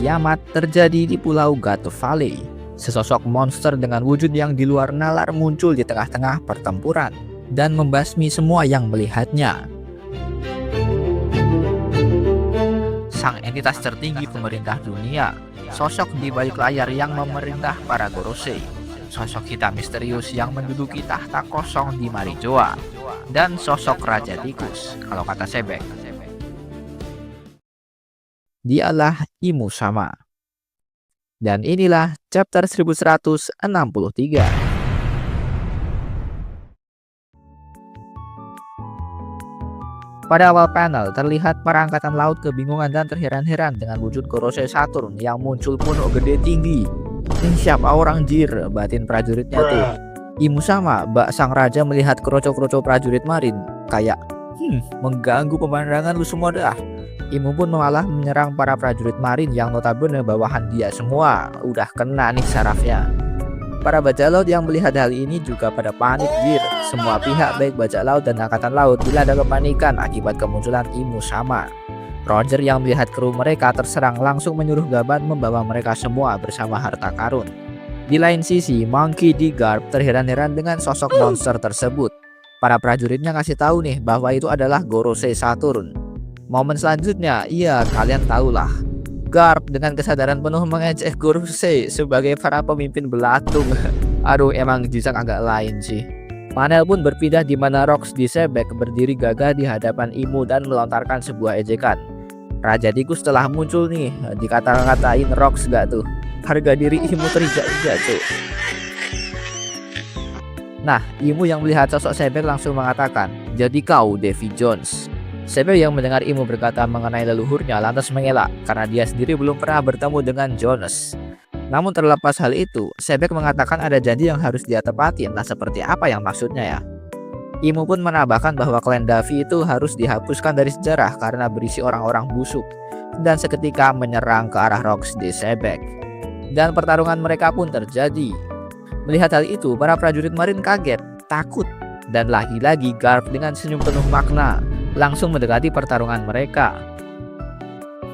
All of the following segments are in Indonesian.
kiamat terjadi di Pulau Gato Valley. Sesosok monster dengan wujud yang di luar nalar muncul di tengah-tengah pertempuran dan membasmi semua yang melihatnya. Sang entitas tertinggi pemerintah dunia, sosok di balik layar yang memerintah para Gorosei, sosok hitam misterius yang menduduki tahta kosong di Marijoa, dan sosok Raja Tikus, kalau kata Sebek. Dialah Imu Sama. Dan inilah chapter 1163. Pada awal panel, terlihat para angkatan laut kebingungan dan terheran-heran dengan wujud Gorosei Saturn yang muncul penuh gede tinggi. Ini siapa orang jir, batin prajuritnya tuh. Imu Sama, bak sang raja melihat kroco-kroco prajurit marin, kayak, mengganggu pemandangan lu semua dah. Imu pun malah menyerang para prajurit marin yang notabene bawahan dia semua. Udah kena nih sarafnya. Para bajak laut yang melihat hal ini juga pada panik jir. Semua pihak baik bajak laut dan angkatan laut dilanda kepanikan akibat kemunculan Imu Sama. Roger yang melihat kru mereka terserang langsung menyuruh Gaban membawa mereka semua bersama harta karun. Di lain sisi, Monkey D. Garp terheran-heran dengan sosok monster tersebut. Para prajuritnya ngasih tahu nih bahwa itu adalah Gorosei Saturn. Momen selanjutnya, kalian tahulah. Garp dengan kesadaran penuh mengejek Gorosei sebagai para pemimpin belatung. Aduh, emang Jisang agak lain sih. Panel pun berpindah di mana Rox di Sebek berdiri gagah di hadapan Imu dan melontarkan sebuah ejekan. Raja Tikus telah muncul nih, dikata-katain Rox gak tuh? Harga diri Imu terinjak-injak tuh. Nah, Imu yang melihat sosok Sebek langsung mengatakan, jadi kau Davy Jones. Sebek yang mendengar Imu berkata mengenai leluhurnya lantas mengelak karena dia sendiri belum pernah bertemu dengan Jones. Namun terlepas hal itu, Sebek mengatakan ada janji yang harus dia tepati, entah seperti apa yang maksudnya ya. Imu pun menambahkan bahwa klan Davy itu harus dihapuskan dari sejarah karena berisi orang-orang busuk dan seketika menyerang ke arah Rox di Sebek. Dan pertarungan mereka pun terjadi. Melihat hal itu, para prajurit marin kaget, takut, dan lagi-lagi Garp dengan senyum penuh makna langsung mendekati pertarungan mereka.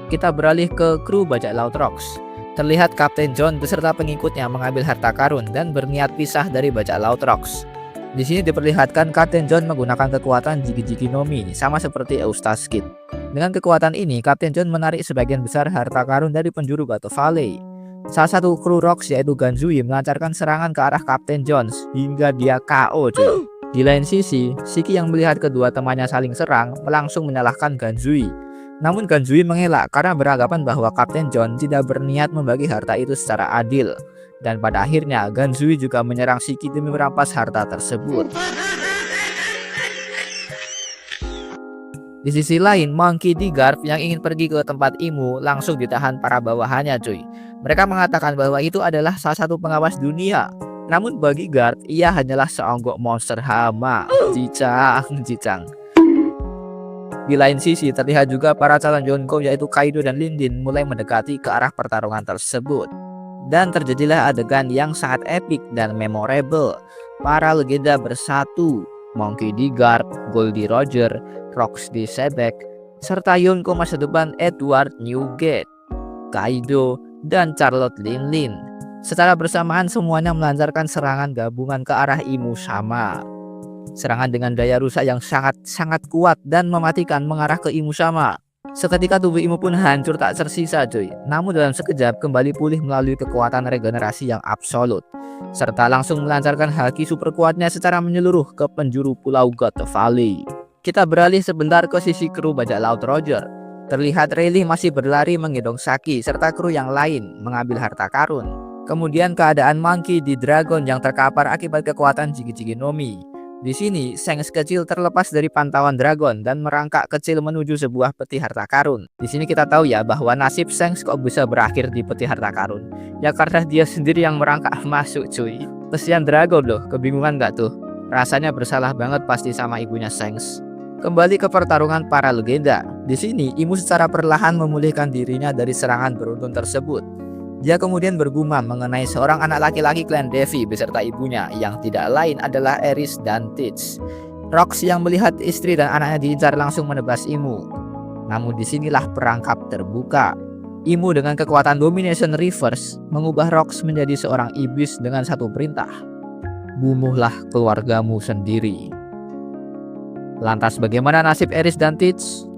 Kita beralih ke kru bajak laut Rox. Terlihat Kapten John beserta pengikutnya mengambil harta karun dan berniat pisah dari bajak laut Rox. Di sini diperlihatkan Kapten John menggunakan kekuatan Jigi-Jigi no Mi sama seperti Eustace Kid. Dengan kekuatan ini, Kapten John menarik sebagian besar harta karun dari penjuru Gato Valley. Salah satu kru Rox yaitu Ganzui melancarkan serangan ke arah Kapten Jones hingga dia KO cuy. Di lain sisi, Shiki yang melihat kedua temannya saling serang langsung menyalahkan Ganzui. Namun Ganzui mengelak karena beranggapan bahwa Kapten John tidak berniat membagi harta itu secara adil. Dan pada akhirnya Ganzui juga menyerang Shiki demi merampas harta tersebut. Di sisi lain, Monkey D. Garp yang ingin pergi ke tempat Imu langsung ditahan para bawahannya cuy. Mereka mengatakan bahwa itu adalah salah satu pengawas dunia. Namun bagi Garp, ia hanyalah seonggok monster hama. Jicang. Di lain sisi, terlihat juga para calon Yonko yaitu Kaido dan Lindin mulai mendekati ke arah pertarungan tersebut. Dan terjadilah adegan yang sangat epik dan memorable. Para legenda bersatu, Monkey D. Garp, Goldie Roger, Rox di Sebek, serta Yonko masa depan Edward Newgate, Kaido, dan Charlotte Linlin. Secara bersamaan semuanya melancarkan serangan gabungan ke arah Imu Sama. Serangan dengan daya rusak yang sangat kuat dan mematikan mengarah ke Imu Sama. Seketika tubuh Imu pun hancur tak tersisa cuy. Namun dalam sekejap kembali pulih melalui kekuatan regenerasi yang absolut. Serta langsung melancarkan haki super kuatnya secara menyeluruh ke penjuru Pulau Gato Valley. Kita beralih sebentar ke sisi kru bajak laut Roger. Terlihat Rayleigh masih berlari menggendong Saki serta kru yang lain mengambil harta karun. Kemudian keadaan Monkey D. Dragon yang terkapar akibat kekuatan Jigi-Jigi no Mi. Di sini, Shanks kecil terlepas dari pantauan Dragon dan merangkak kecil menuju sebuah peti harta karun. Di sini kita tahu ya bahwa nasib Shanks kok bisa berakhir di peti harta karun. Ya karena dia sendiri yang merangkak masuk cuy. Kesian Dragon loh, kebingungan gak tuh? Rasanya bersalah banget pasti sama ibunya Shanks. Kembali ke pertarungan para legenda. Di sini, Imu secara perlahan memulihkan dirinya dari serangan beruntun tersebut. Dia kemudian bergumam mengenai seorang anak laki-laki klan Davy beserta ibunya yang tidak lain adalah Eris dan Teach. Rox yang melihat istri dan anaknya diincar langsung menebas Imu. Namun disinilah perangkap terbuka. Imu dengan kekuatan domination reverse mengubah Rox menjadi seorang iblis dengan satu perintah. Bunuhlah keluargamu sendiri. Lantas bagaimana nasib Eris dan Teach?